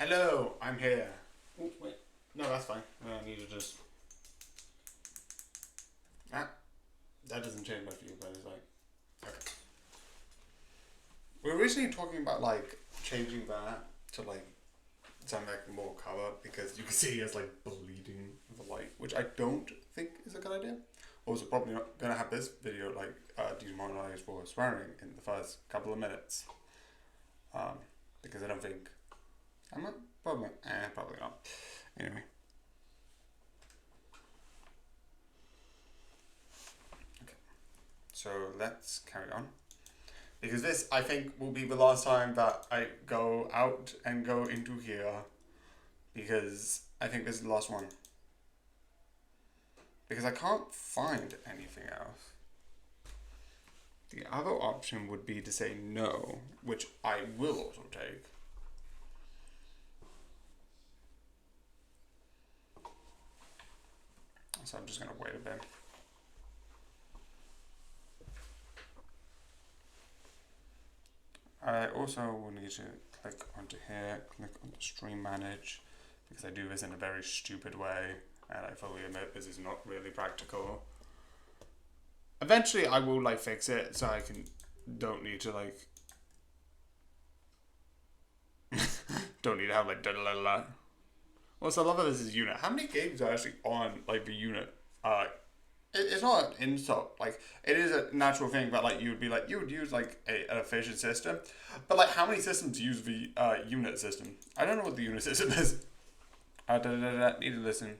Hello, I'm here. Oh, wait. No, that's fine. I need to just. Ah, that doesn't change my view, but it's like. Okay. We were originally talking about like changing that to like something like more color because you can see it's like bleeding the light, which I don't think is a good idea. Also, probably not gonna have this video like demonetized for swearing in the first couple of minutes, because I don't think I'm not probably not. Anyway. So let's carry on. Because this, I think, will be the last time that I go out and go into here. Because I think this is the last one. Because I can't find anything else. The other option would be to say no, which I will also take. So I'm just going to wait a bit. I also will need to click onto here, click on the stream manage, because I do this in a very stupid way, and I fully admit this is not really practical. Eventually I will like fix it so I don't need to like don't need to have like da da da da. Also, I love that this is unit. How many games are actually on like the unit? It's not an insult. Like it is a natural thing, but like you would use like an efficient system, but like how many systems use the unit system? I don't know what the unit system is. Need to listen.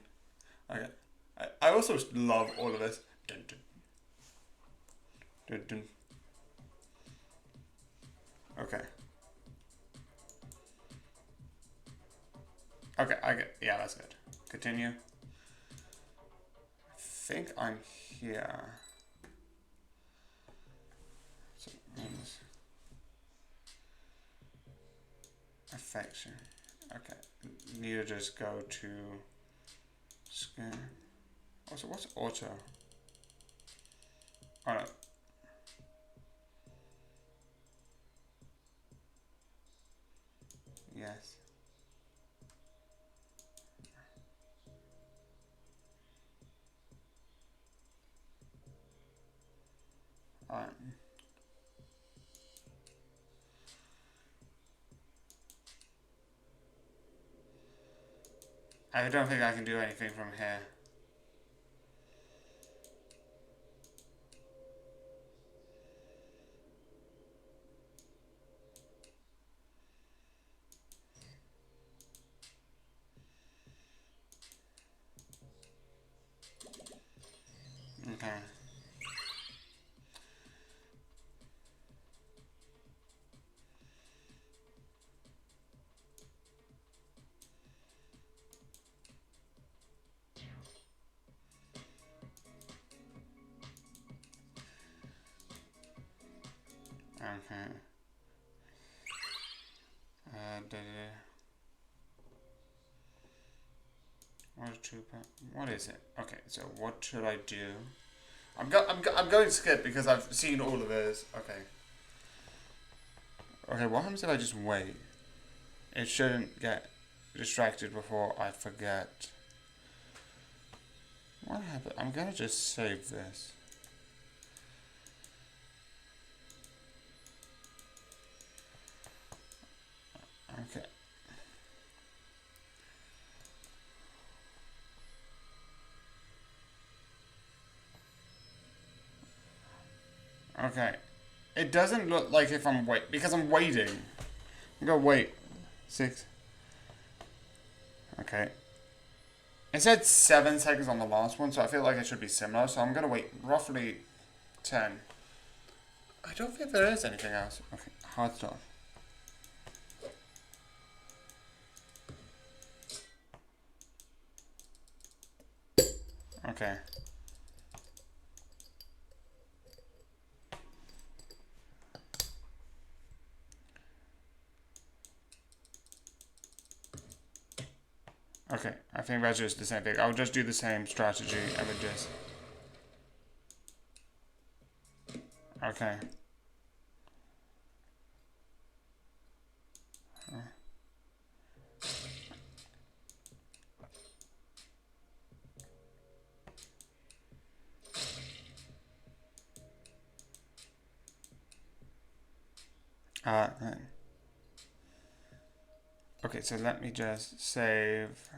Okay. I also love all of this. Dun, dun, dun, dun. Okay. Okay, yeah, that's good. Continue. I think I'm here. So, affection. Okay. Need to just go to scan. Also, what's auto? Oh no. Yes. Alright. I don't think I can do anything from here. Okay. Okay. Da, what is it? Okay, so what should I do? I'm going to skip because I've seen all of this. Okay. Okay, what happens if I just wait? It shouldn't get distracted before I forget. What happened? I'm gonna just save this. Okay. Okay. It doesn't look like if I'm because I'm waiting. I'm gonna wait. 6. Okay. It said 7 seconds on the last one, so I feel like it should be similar. So I'm gonna wait roughly 10. I don't think there is anything else. Okay, hard stop. Okay. Okay, I think that's just the same thing. I'll just do the same strategy and with just... Okay. Then. Okay, so let me just save.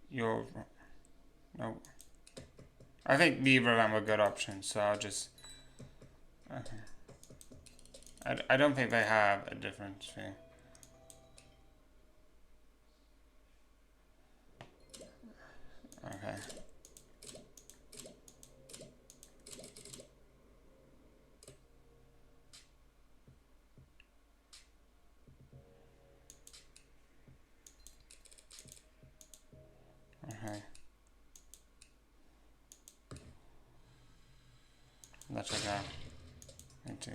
Your no. I think neither of them are good options, so I'll just. Okay. I don't think they have a difference thing. Okay. Okay. Let's check out. Into.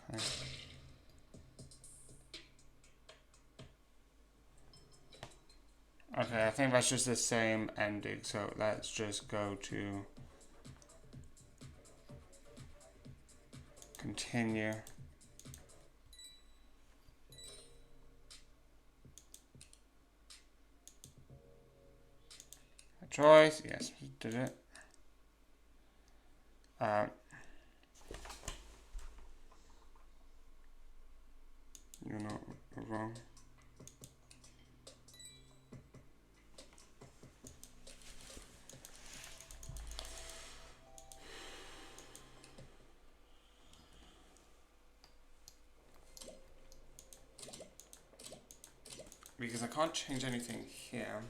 Okay. Okay, I think that's just the same ending, so let's just go to continue. A choice, yes, we did it. You're not wrong. Because I can't change anything here.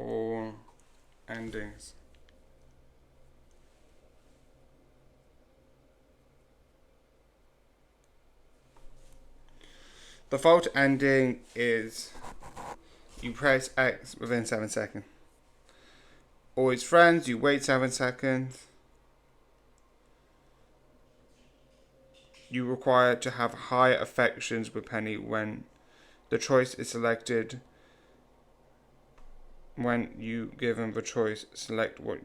All endings. The default ending is you press X within 7 seconds. Always friends, you wait 7 seconds. You require to have high affections with Penny when the choice is selected. When you given the choice, select what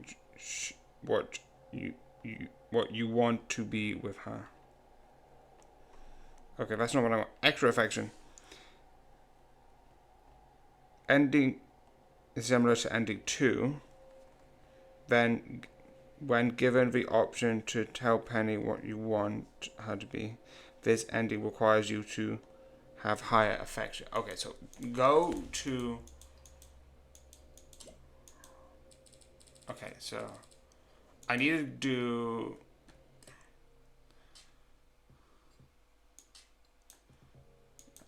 you want to be with her. Okay, that's not what I want. Extra affection. Ending is similar to ending 2. Then, when given the option to tell Penny what you want her to be, this ending requires you to have higher affection. Okay, so go to. Okay, so I need to do.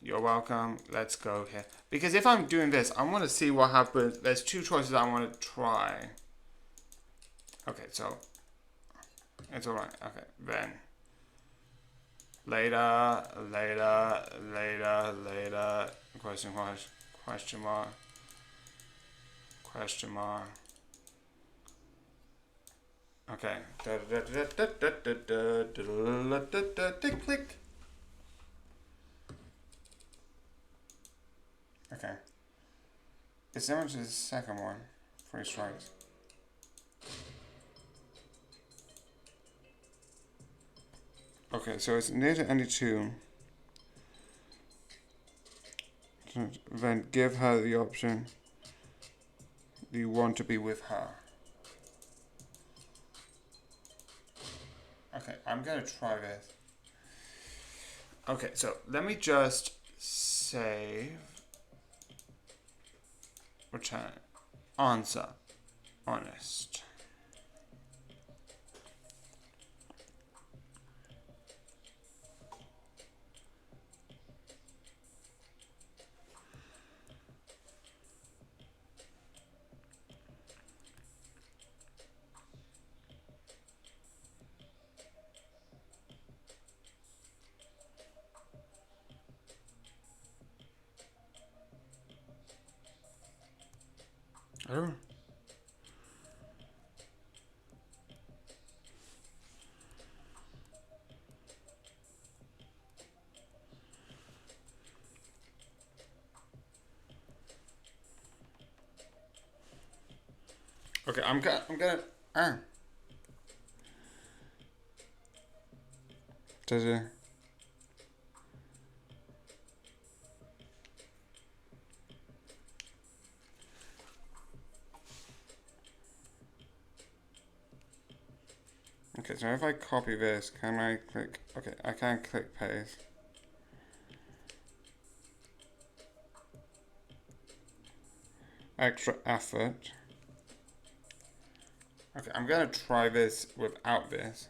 You're welcome. Let's go here. Because if I'm doing this, I want to see what happens. There's 2 choices I want to try. Okay, so it's alright. Okay, then. Later. Question mark. Okay. Click. Okay. It's similar to the second one. 3 strikes. Okay, so it's near to ending 2. Then give her the option. Do you want to be with her? Okay, I'm gonna try this. Okay, so let me just save. Return. Answer. Honest. Oh. Okay, I'm gonna. Ah. Does it? Okay, so if I copy this, can I click? Okay, I can't click paste. Extra effort. Okay, I'm gonna try this without this.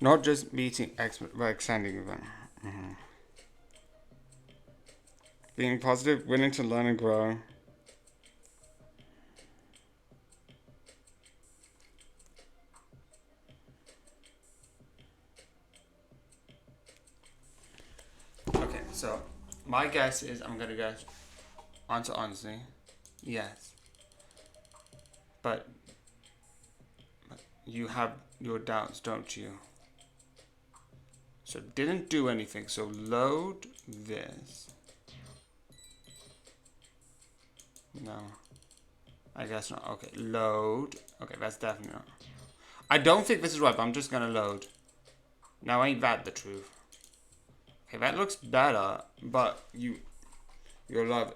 Not just meeting experts, but extending them. Being positive, willing to learn and grow. Okay, so my guess is I'm gonna guess answer honestly. Yes. But you have your doubts, don't you? So didn't do anything. So load this. No. I guess not. Okay, load. Okay, that's definitely not. I don't think this is right, but I'm just gonna load. Now ain't that the truth? Okay, that looks better, but your love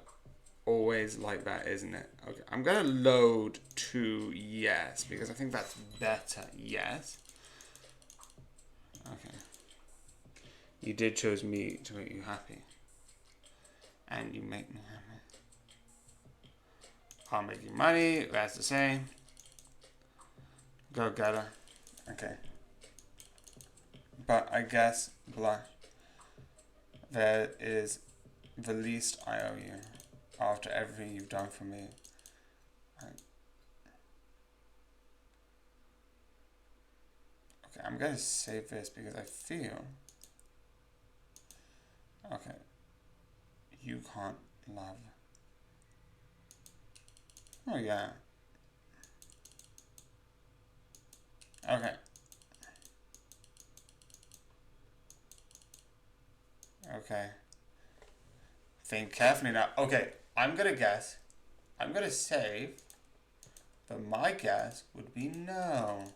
always like that, isn't it? Okay, I'm gonna load to yes, because I think that's better. Yes. Okay. You did choose me to make you happy. And you make me happy. I'll make you money, that's the same. Go getter. Okay. But I guess blush. That is the least I owe you after everything you've done for me. Okay, I'm gonna save this because I feel. Okay. You can't love. Oh, yeah. Okay. Okay. Think carefully now. Okay, I'm gonna guess. I'm gonna save. But my guess would be no.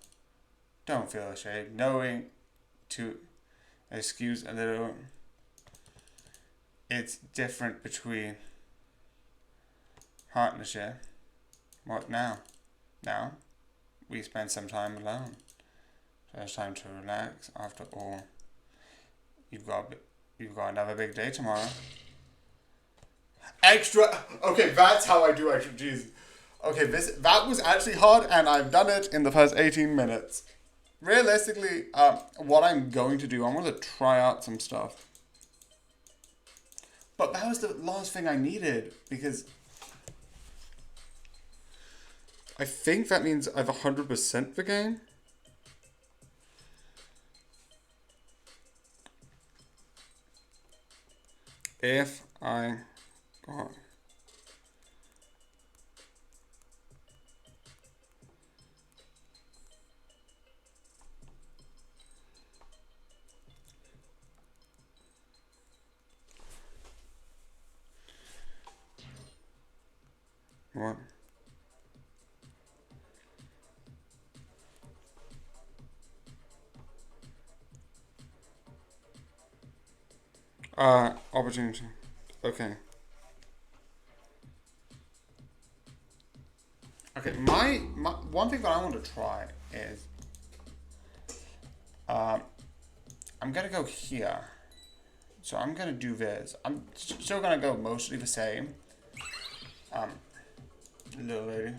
Don't feel ashamed. Knowing to excuse a little. It's different between partnership. What now? Now, we spend some time alone. So it's time to relax. After all, you've got another big day tomorrow. Extra. Okay, that's how I do extra. Jesus. Okay, that was actually hard, and I've done it in the first 18 minutes. Realistically, what I'm going to do, I'm going to try out some stuff. But that was the last thing I needed, because I think that means I've 100% the game. If I got what? Opportunity. Okay. Okay, my one thing that I want to try is I'm gonna go here. So I'm gonna do this. I'm still gonna go mostly the same. Little lady.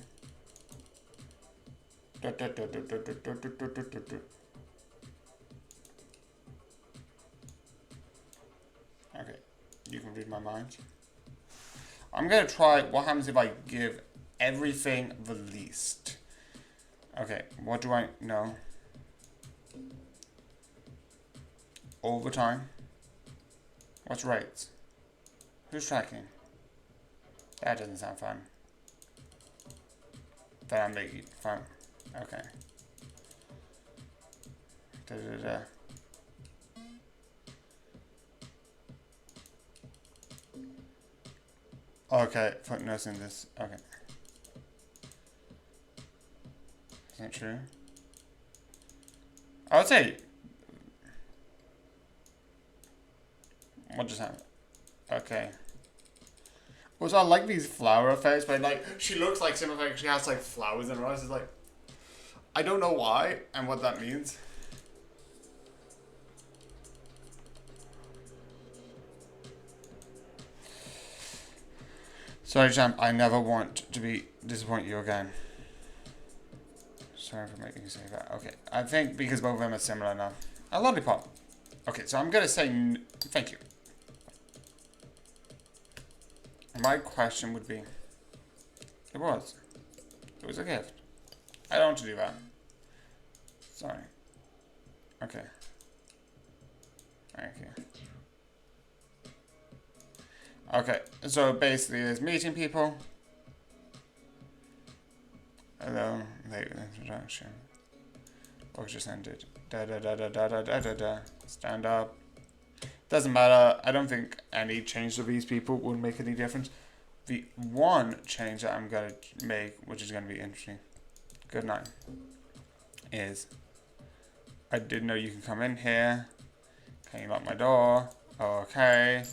Okay, you can read my mind. I'm gonna try what happens if I give everything the least. Okay, what do I know? Overtime. What's rates? Who's tracking? That doesn't sound fun. Then I'm making fun. Okay. Da, da, da. Okay, footnotes in this. Okay. Is that true? I would say. What just happened? Okay. Also, I like these flower effects, but like, she looks like Simba, she has like flowers in her eyes. It's like, I don't know why and what that means. Sorry, champ, I never want to disappoint you again. Sorry for making you say that. Okay, I think because both of them are similar now. A lollipop. Okay, so I'm gonna say thank you. My question would be, it was a gift. I don't want to do that. Sorry. Okay. Thank you. Okay, so basically it's meeting people. Hello, late introduction. Work just ended. Da da da da da da da da da. Stand up. Doesn't matter. I don't think any change to these people would make any difference. The one change that I'm gonna make, which is gonna be interesting. Good night. Is I didn't know you can come in here. Can you lock my door? Okay.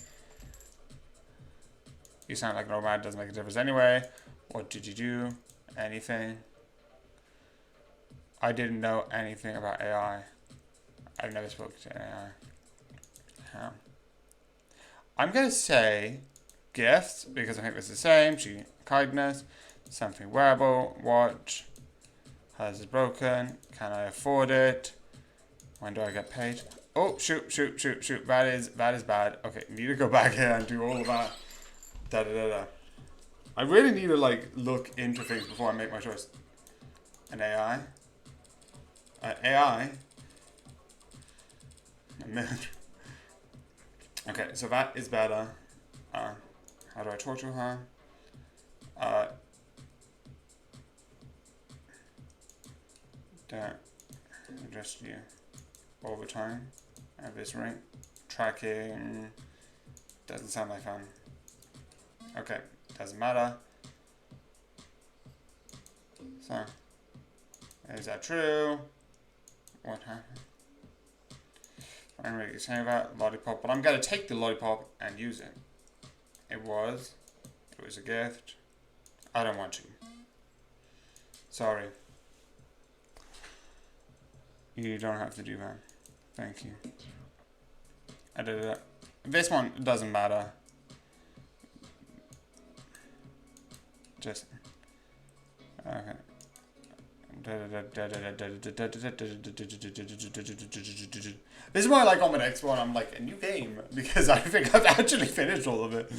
You sound like an old man, doesn't make a difference anyway. What did you do? Anything? I didn't know anything about AI. I've never spoken to AI. How? I'm gonna say gifts because I think it's the same. Kindness, something wearable, watch. Hers is broken. Can I afford it? When do I get paid? Oh, shoot. That is bad. Okay, need to go back here and do all of that. Da da da da. I really need to like look into things before I make my choice. An AI. AI. Okay, so that is better. How do I talk to her? Don't address you all the time at this rate. Tracking doesn't sound like fun. Okay, doesn't matter. So, is that true? What happened? I'm ready to say that lollipop, but I'm gonna take the lollipop and use it. It was a gift. I don't want to. Sorry. You don't have to do that. Thank you. I did it. This one doesn't matter. Just okay. This is why, like, on the next one, I'm like, a new game, because I think I've actually finished all of it.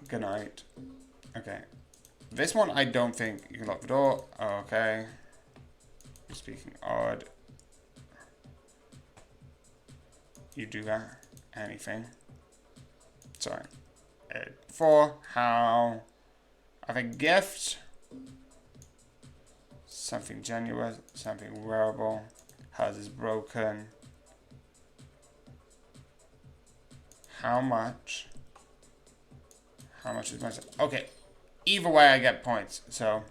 Good night. Okay. This one, I don't think you can lock the door. Okay. You're speaking odd. You do that. Anything. Sorry. 4. How? I think gift. Something genuine. Something wearable. Hers is broken. How much? How much is my... Okay. Either way, I get points. So...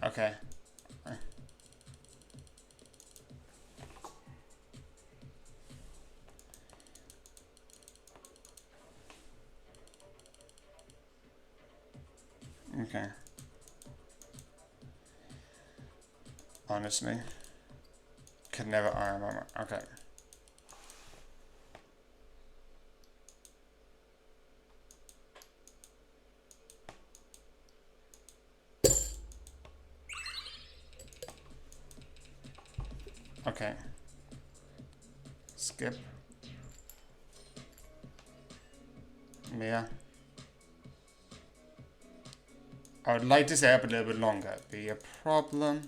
Okay. Okay. Honestly. Could never iron armor. Okay. Okay. Skip. Mia. I would like to stay up a little bit longer. Be a problem.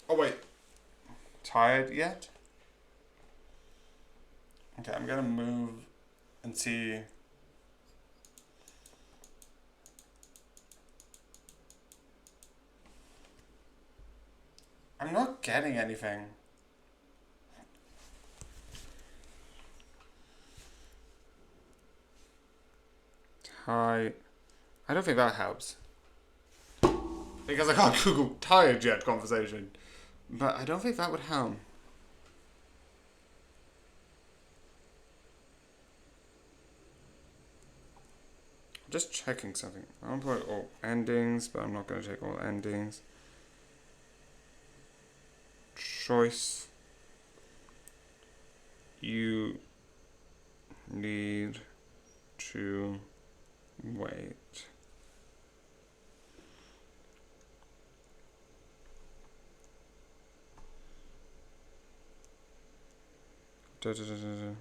Oh wait. tired yet. Okay, I'm gonna move and see. I'm not getting anything. Hi. I don't think that helps. Because I can't Google tired yet conversation. But I don't think that would help. Just checking something. I want to put all endings, but I'm not going to take all endings. Choice. You need to wait. Da, da, da, da, da.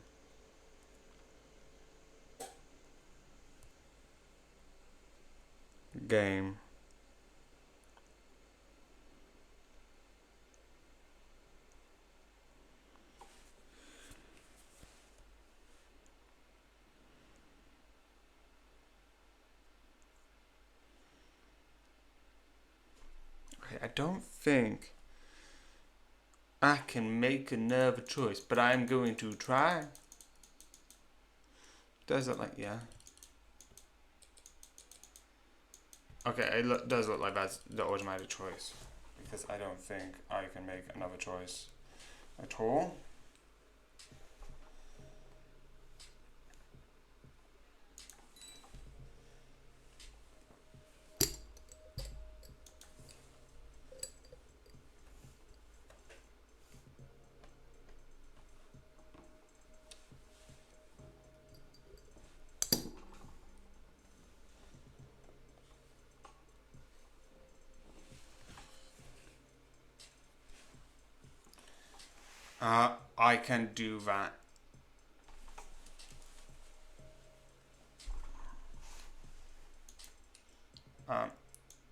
Game. Okay, I don't think I can make another choice, but I'm going to try. Does it like, yeah? Okay, it does look like that's the automatic choice. Because I don't think I can make another choice at all. I can do that.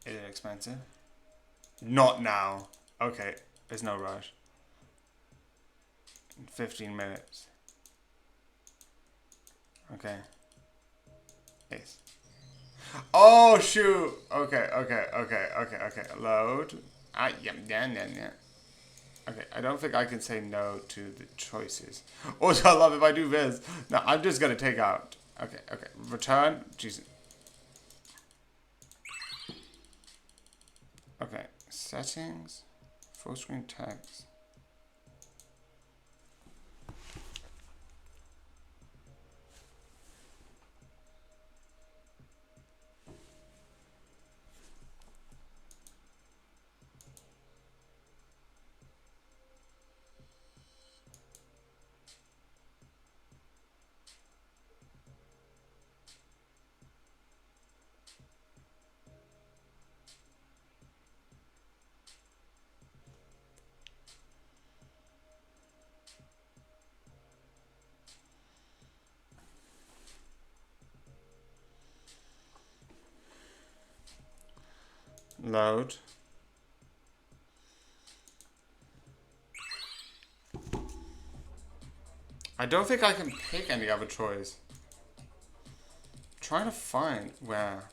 Is it expensive? Not now. Okay, there's no rush. 15 minutes. Okay. Yes. Oh shoot! Okay. Load. Yeah. Okay, I don't think I can say no to the choices. Also, I love if I do this. No, I'm just gonna take out. Okay. Return. Jesus. Okay, settings. Full screen text. Load. I don't think I can pick any other choice. I'm trying to find where.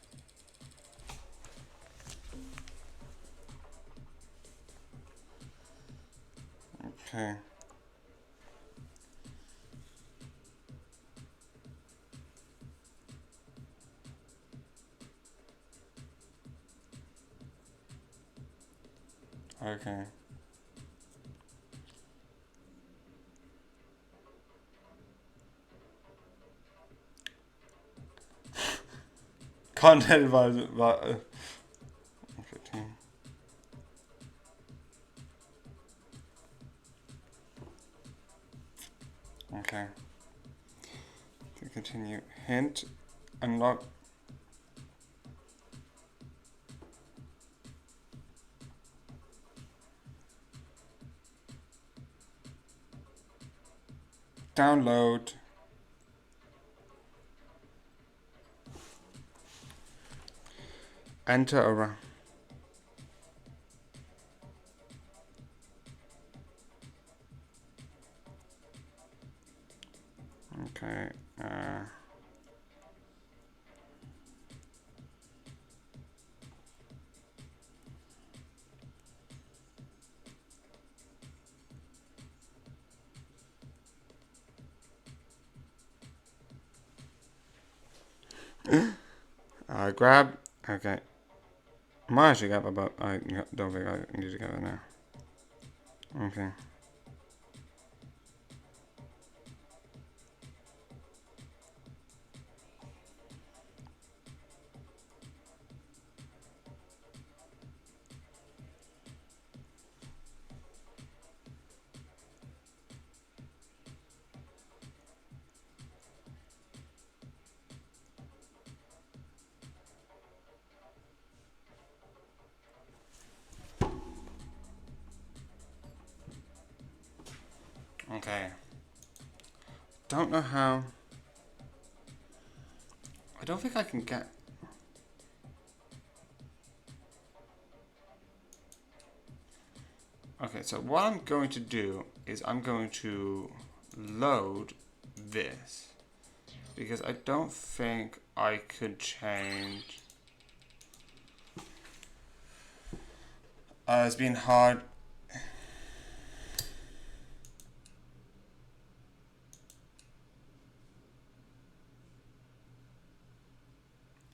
Okay. Okay. Content advisor. 15. Okay. To continue. Hint. Unlock. Download. Enter a. Grab. Okay. I might actually grab a boat. I don't think I need to get it now. Okay. Okay. Don't know how. I don't think I can get. Okay, so what I'm going to do is I'm going to load this because I don't think I could change. It's been hard.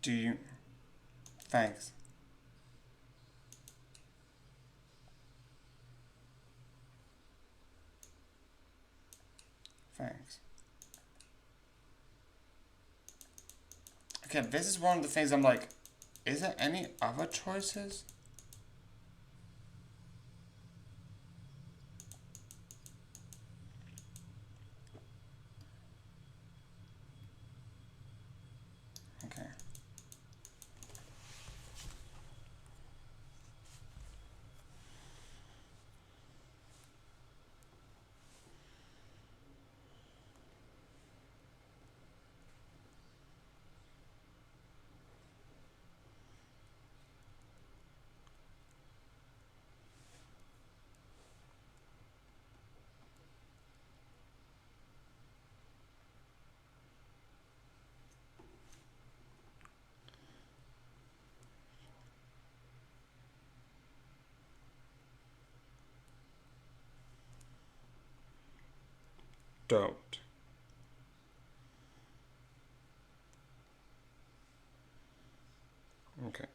Do you? Thanks. Thanks. Okay, this is one of the things I'm like, is there any other choices? Okay. Don't. Okay.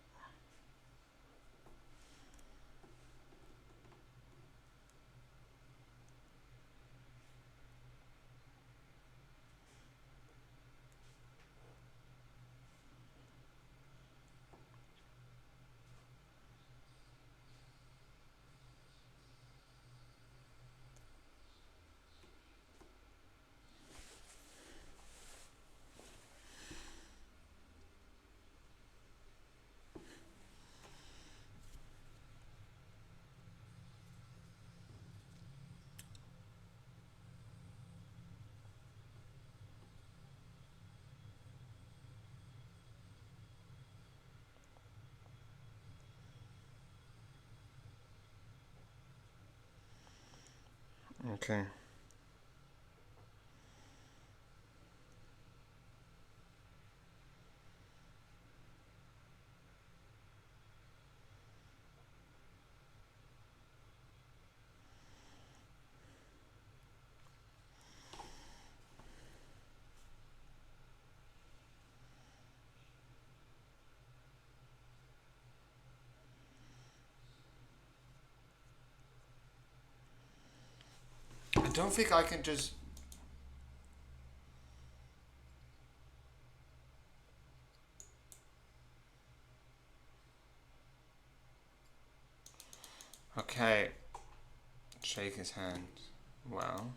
Okay. I don't think I can just. Okay. Shake his hand. Well.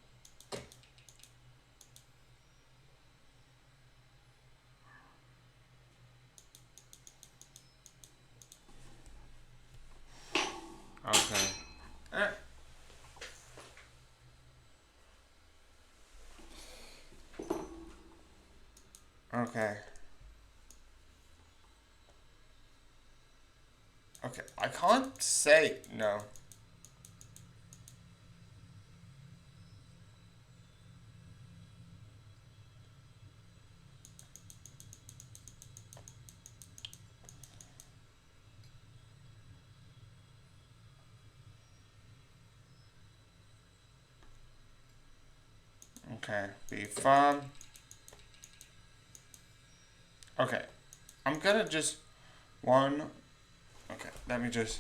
Okay. Okay. Okay. I can't say no. Okay. Be firm. Okay. I'm gonna just one. Okay, let me just.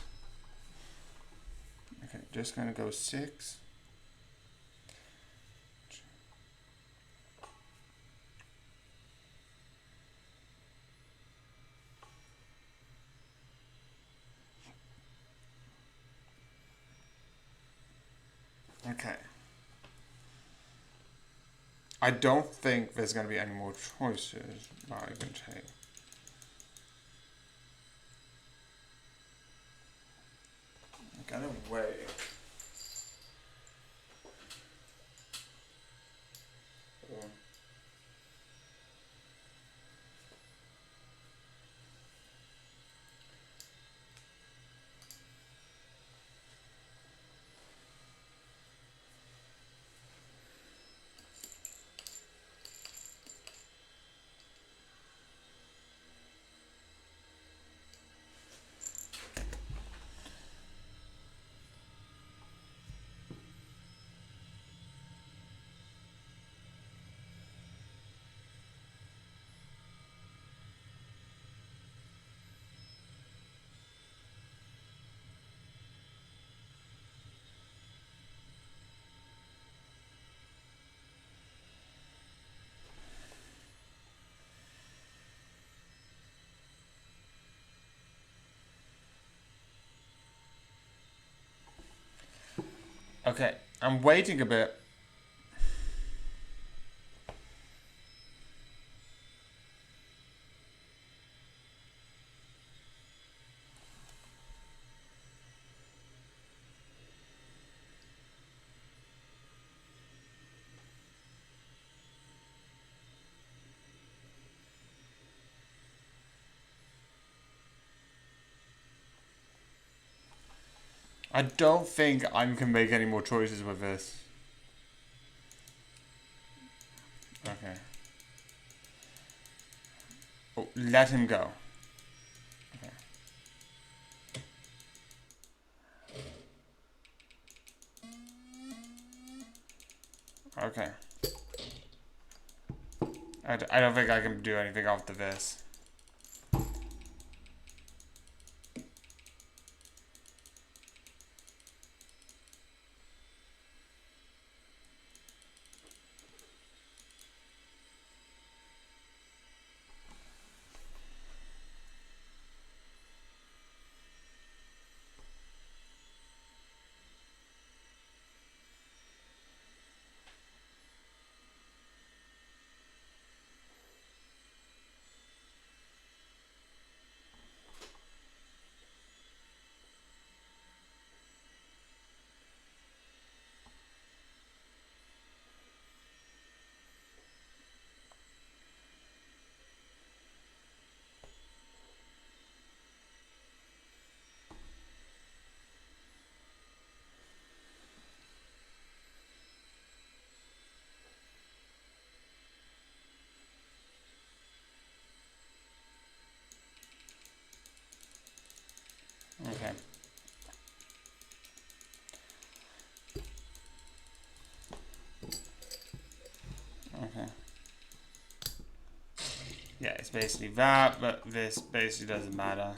Okay, just gonna go 6. Okay. I don't think there's gonna be any more choices that I can take. I'm gonna wait. Okay, I'm waiting a bit. I don't think I can make any more choices with this. Okay. Oh, let him go. Okay. I don't think I can do anything after this. Okay. Okay. Yeah, it's basically that, but this basically doesn't matter.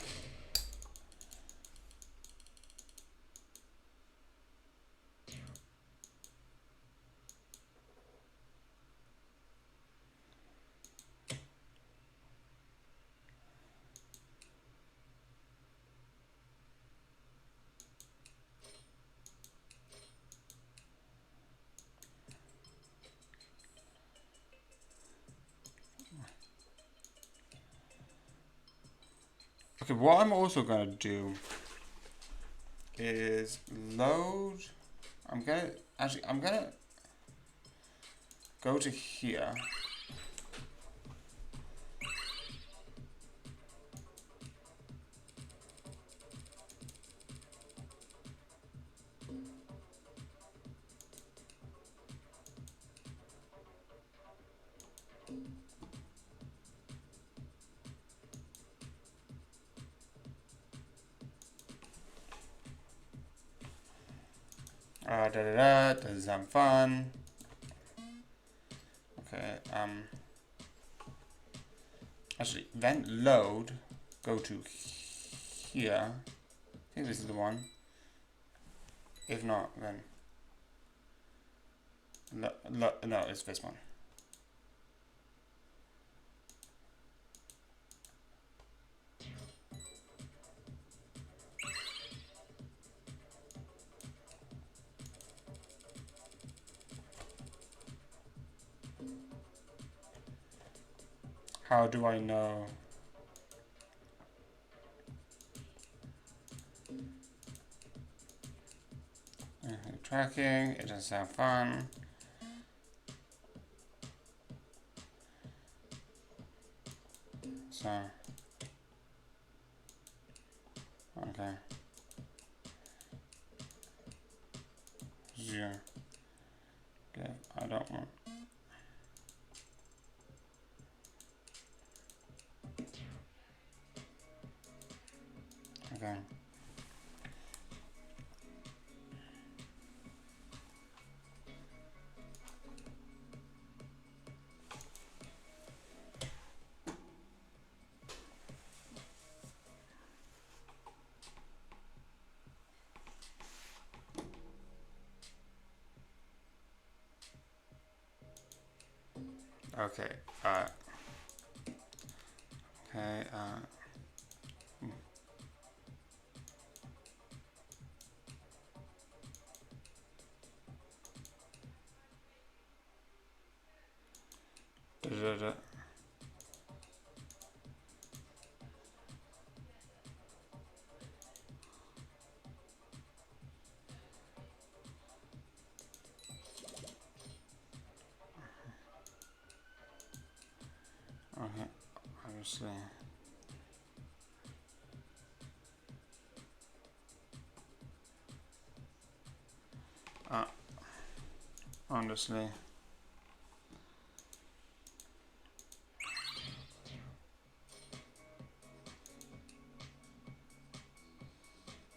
Okay, what I'm also gonna do is load. I'm gonna go to here. Doesn't sound fun. Okay, Actually, then load, go to here. I think this is the one. If not, then no, it's this one. How do I know? Tracking, it doesn't sound fun. So, okay. Zero. Okay, I don't want. Okay. Okay. Okay. Da, da, da. Okay. Obviously. Honestly.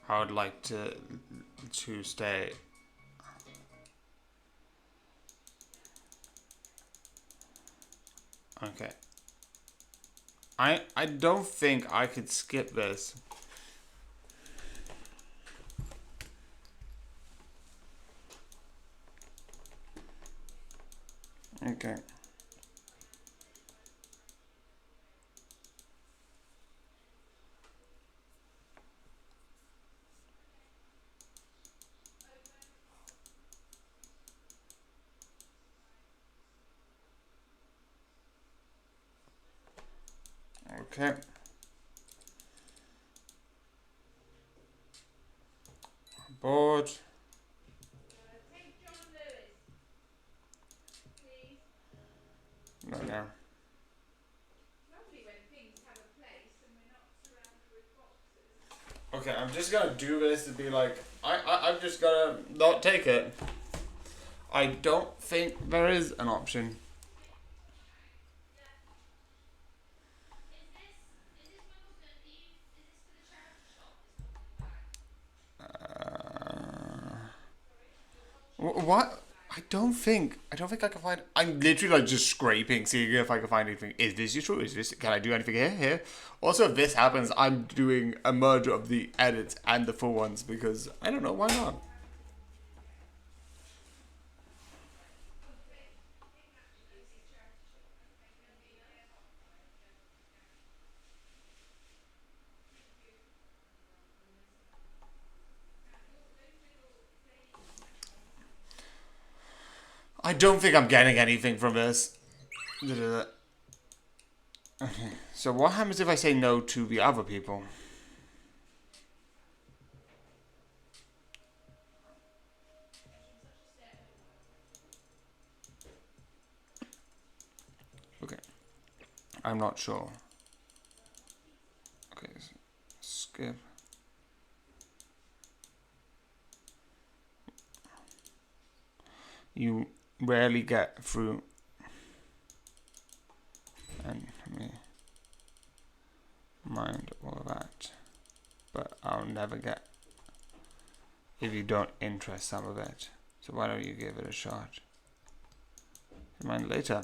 I would like to stay. Okay. I don't think I could skip this. Okay. Okay. Board. No, no. Okay, I'm just gonna do this to be like, I'm just gonna not take it. I don't think there is an option. What? I don't think I can find. I'm literally like just scraping, seeing if I can find anything. Is this useful? Is this? Can I do anything here? Here. Also, if this happens, I'm doing a merger of the edits and the full ones because I don't know why not. I don't think I'm getting anything from this. Okay. So what happens if I say no to the other people? Okay. I'm not sure. Okay. Skip. You rarely get through. And let me mind all that. But I'll never get if you don't interest some of it. So why don't you give it a shot? Mind later.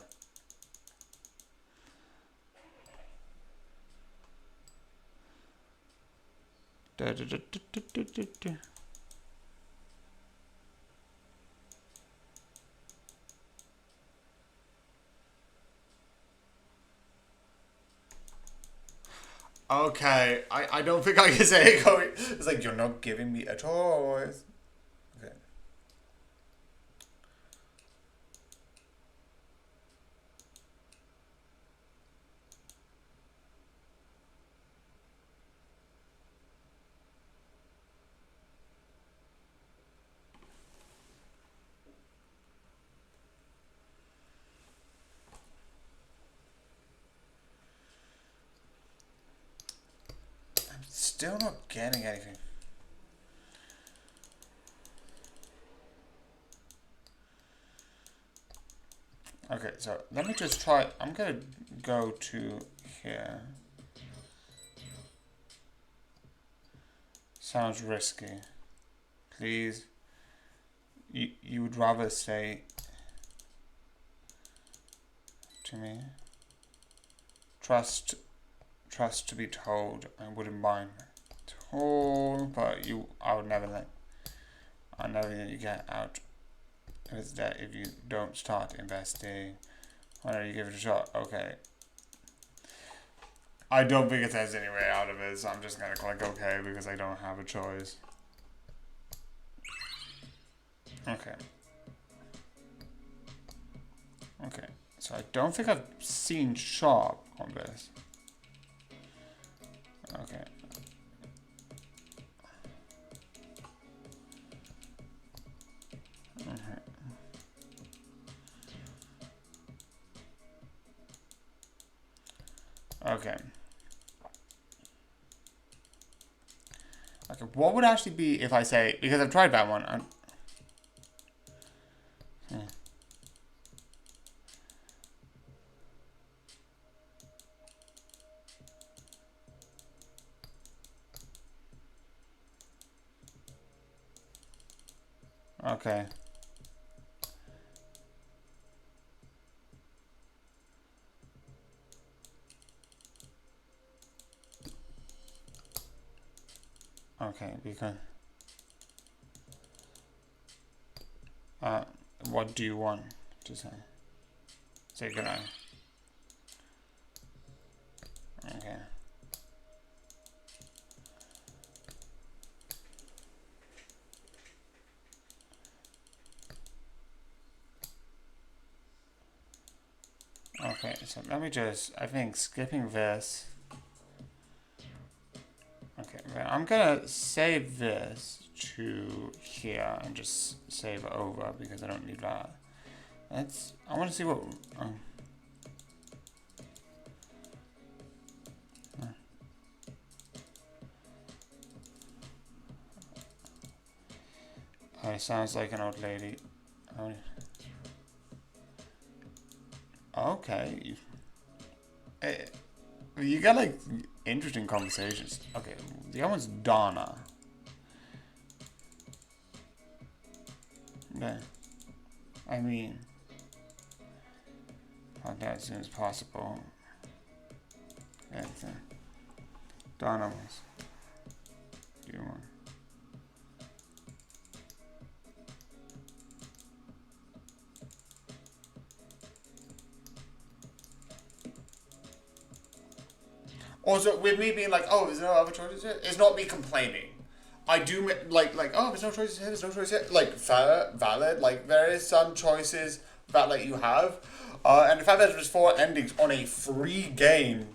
Da, da, da, da, da, da, da, da. Okay, I don't think I can say it. It's like, you're not giving me a choice. Okay. I'm still not getting anything. Okay, so let me just try. I'm gonna go to here. Sounds risky. Please. You would rather say to me. Trust to be told. I wouldn't mind told, but I would never let you get out of his debt if you don't start investing. Why don't you give it a shot? Okay. I don't think it says any way out of it, so I'm just gonna click OK because I don't have a choice. Okay. Okay. So I don't think I've seen shop on this. Okay. Okay. Okay, what would actually be if I say, because I've tried that one. Okay. Okay, because what do you want to say? Say goodnight. Okay. Okay, so let me just, I think skipping this. Okay, I'm gonna save this to here and just save over because I don't need that. I want to see what. It sounds like an old lady. Okay. You got like interesting conversations. Okay, the other one's Donna. Okay. I mean, find out as soon as possible. Yeah, Donna was. Do you want? Also, with me being like, oh, there's no other choices here, it's not me complaining. I do like, oh, there's no choices here, there's no choices here. Like, fair, valid. Like, there is some choices that, like, you have. And the fact that there's 4 endings on a free game.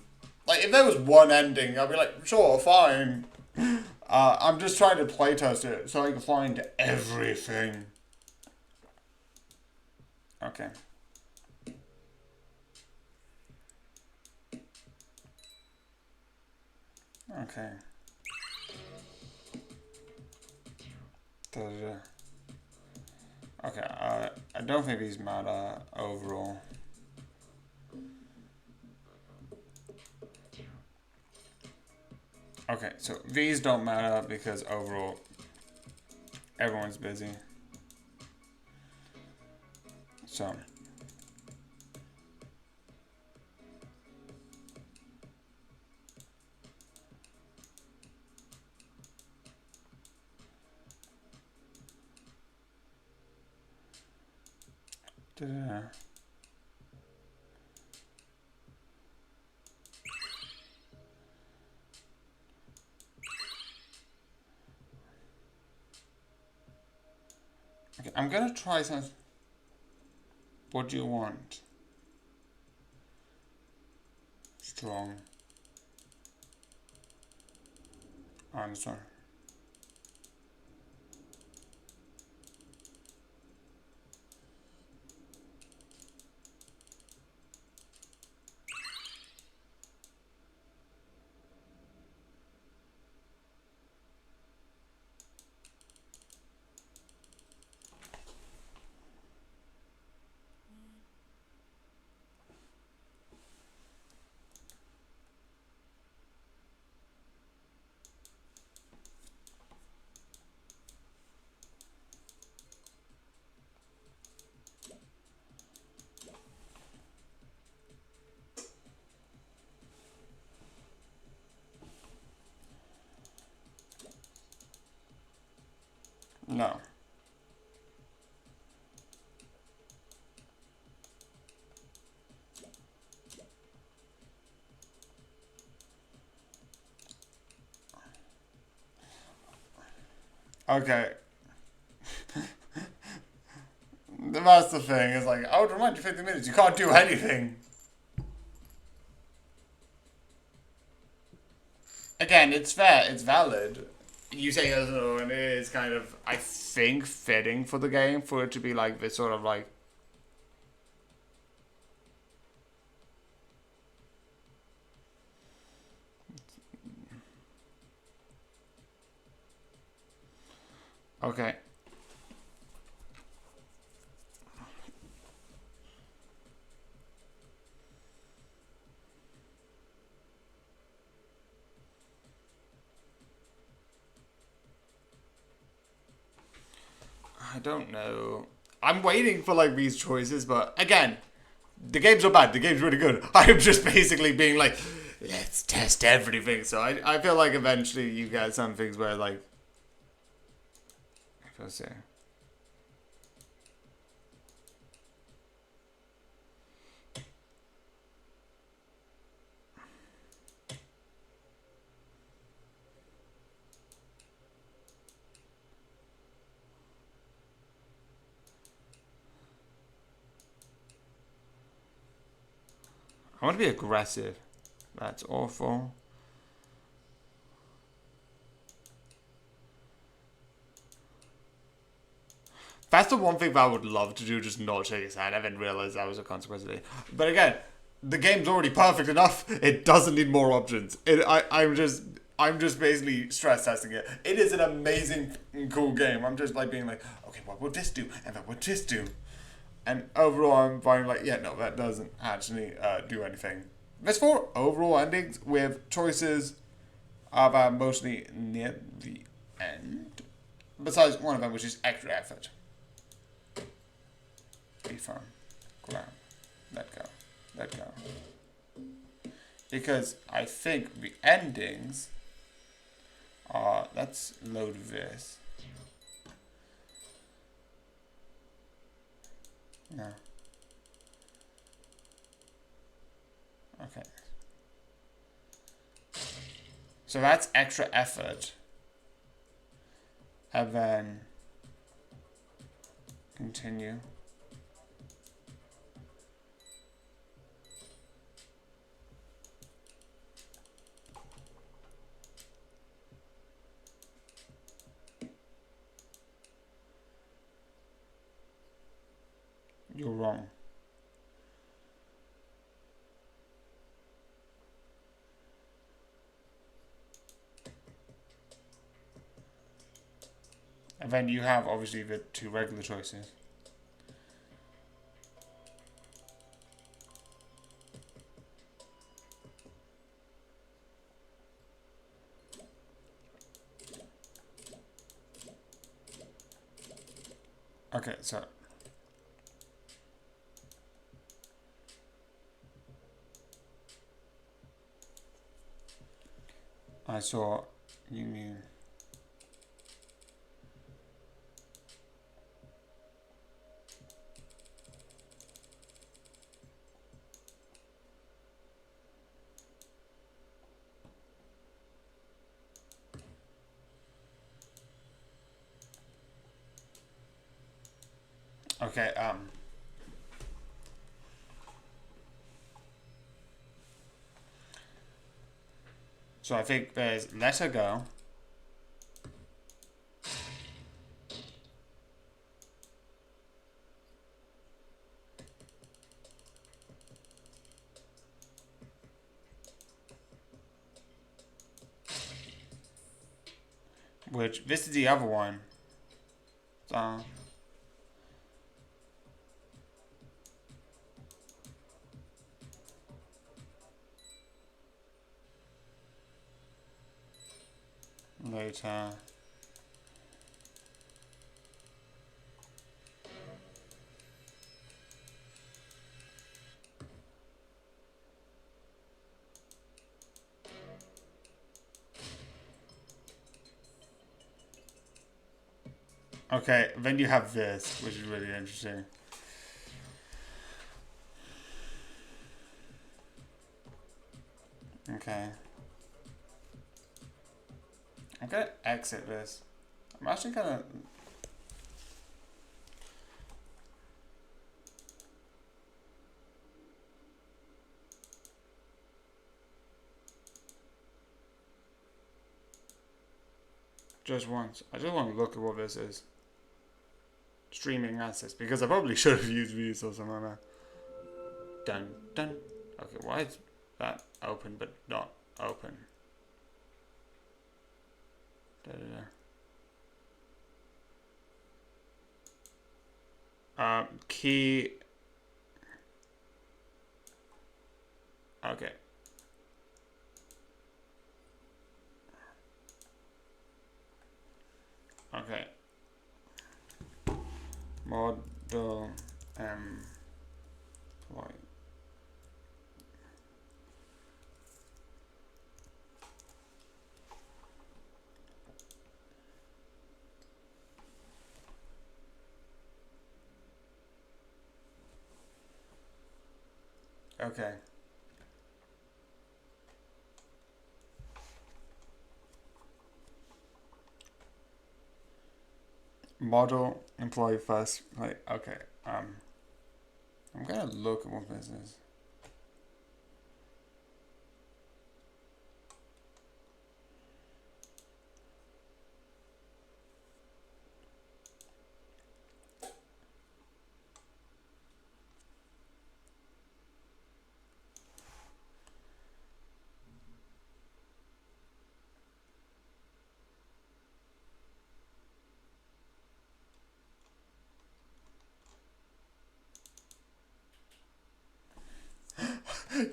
Like, if there was one ending, I'd be like, sure, fine. I'm just trying to playtest it so I can find everything. Okay. Okay. Okay, I don't think these matter overall. Okay, so these don't matter because overall everyone's busy. So Da-da. Okay, I'm gonna try some. What do you want? Strong. I'm sorry. No. Okay. That's the thing. It's like, I would remind you 50 minutes. You can't do anything. Again, it's fair. It's valid. You say oh, and it is kind of, I think, fitting for the game for it to be like this sort of like. Okay. I don't know. I'm waiting for like these choices, but again, the game's not bad. The game's really good. I'm just basically being like, let's test everything. So I feel like eventually you get some things where like, let's see. I want to be aggressive. That's awful. That's the one thing that I would love to do, just not shake his hand. I didn't realize that was a consequence of it. But again, the game's already perfect enough. It doesn't need more options. I'm just basically stress testing it. It is an amazing, cool game. I'm just like being like, okay, what would this do? And what would this do? And overall, I'm finding like, yeah, no, that doesn't actually do anything. There's 4 overall endings with choices about mostly near the end. Besides one of them, which is extra effort. Be firm. Grab. Let go. Let go. Because I think the endings are... Let's load this. No. Okay. So that's extra effort. And then continue. You're wrong. And then you have obviously the 2 regular choices. Okay, so I saw you mean Okay, so I think there's Let Her Go. Which, this is the other one. So, later. Okay, then you have this, which is really interesting. Okay. I'm gonna exit this. I'm actually gonna. Just once. I just want to look at what this is. Streaming assets. Because I probably should have used views or something like that. Dun dun. Okay, why is that open but not open? Da, da, da. Key. Okay. Okay. Model employee. Okay. Model employee first. Like, okay. I'm gonna look at what this is.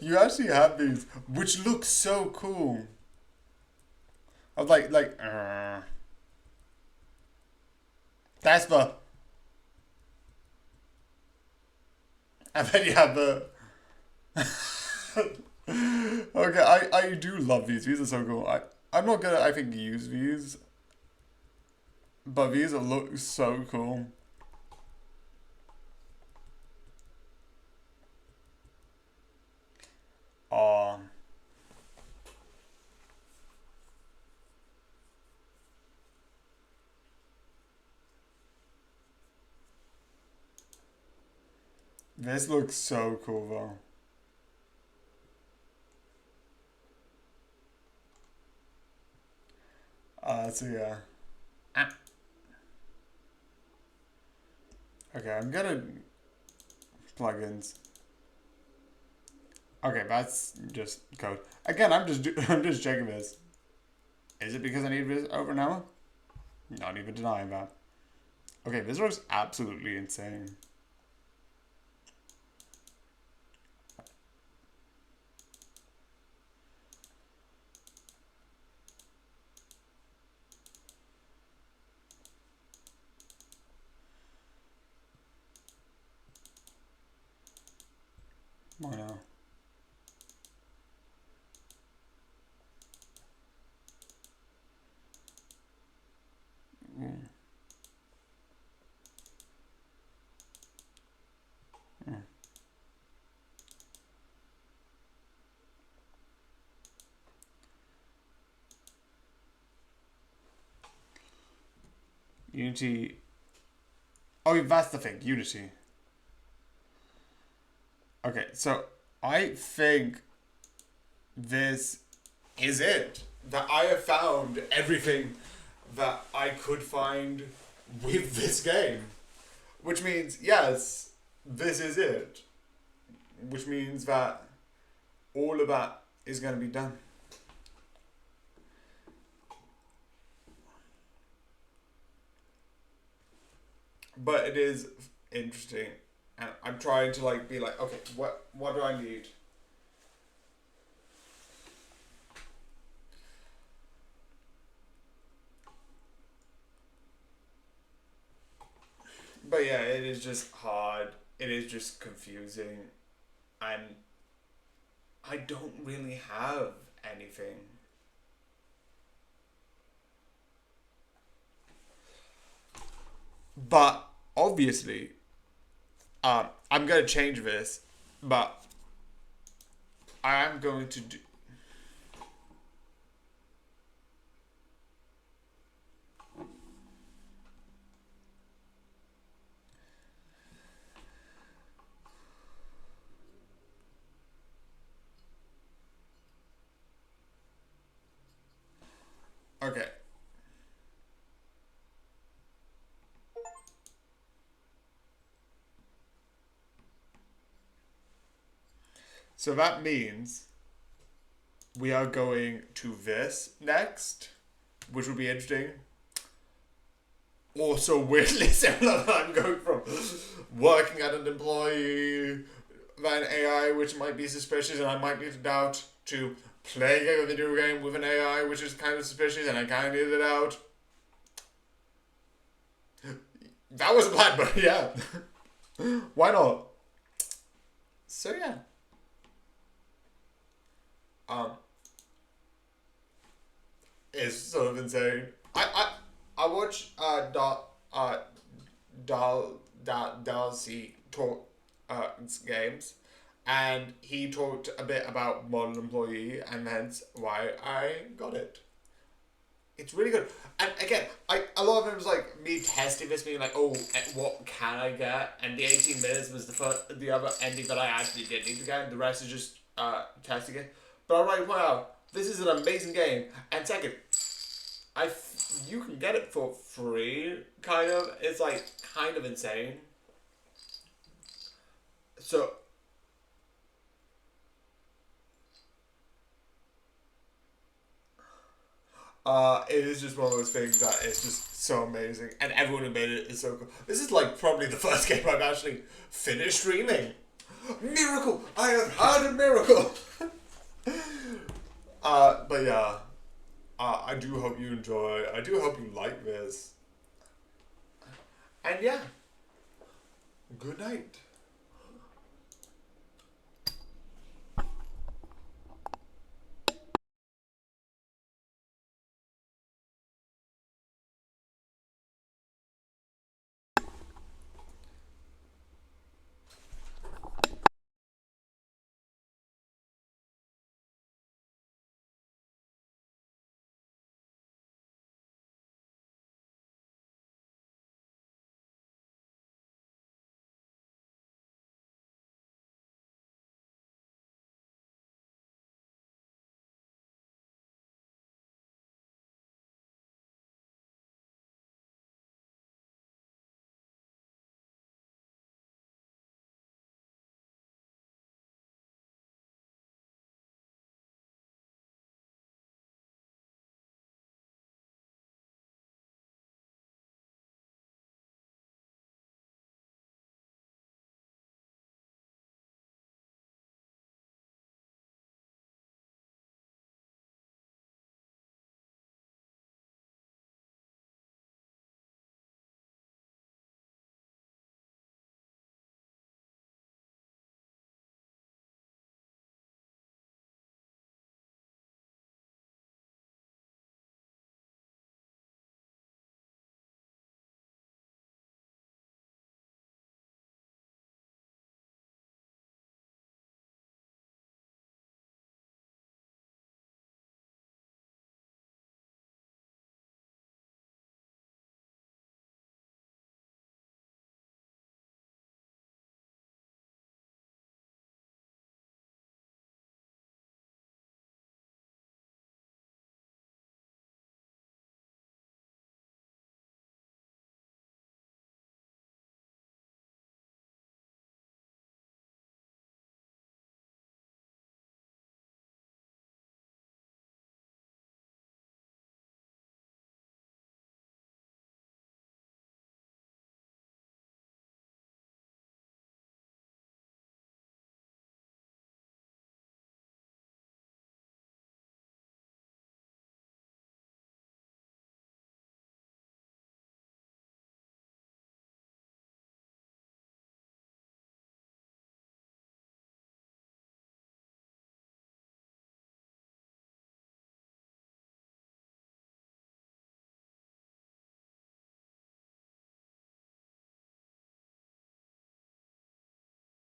You actually have these, which look so cool. I was that's the. And then you have the. Okay, I do love these. These are so cool. I'm not gonna, I think, use these, but these look so cool. Oh, this looks so cool though. So yeah. Ah. Okay, I'm gonna plugins. Okay, that's just code. Again, I'm just checking this. Is it because I need this over an hour? Not even denying that. Okay, this looks absolutely insane. Why not? Mm. Mm. Unity Oh, that's the thing. Unity. Okay, so I think this is it. That I have found everything that I could find with this game. Which means, yes, this is it. Which means that all of that is going to be done. But it is interesting. And I'm trying to like be like, okay, what do I need? But yeah, it is just hard. It is just confusing. And I don't really have anything. But obviously, I'm going to change this. But I am going to do. Okay. So that means we are going to this next, which will be interesting. Also weirdly similar that I'm going from working at an employee, then AI, which might be suspicious and I might need to doubt, to playing a video game with an AI, which is kind of suspicious and I kind of needed it out. That was bad, but yeah. Why not? So yeah. Um, it's sort of insane. I watch Darcy talk games, and he talked a bit about Model Employee, and hence why I got it. It's really good. And again, a lot of it was like me testing this, being like, oh, what can I get? And the 18 minutes was the other ending that I actually did need to get, and the rest is just testing it. But I'd like to point out, this is an amazing game. And second, you can get it for free, kind of. It's like kind of insane. So it is just one of those things that is just so amazing, and everyone who made it is so cool. This is like probably the first game I've actually finished streaming. Miracle! I have had a miracle. But yeah, I do hope you enjoy. I do hope you like this. And yeah, good night.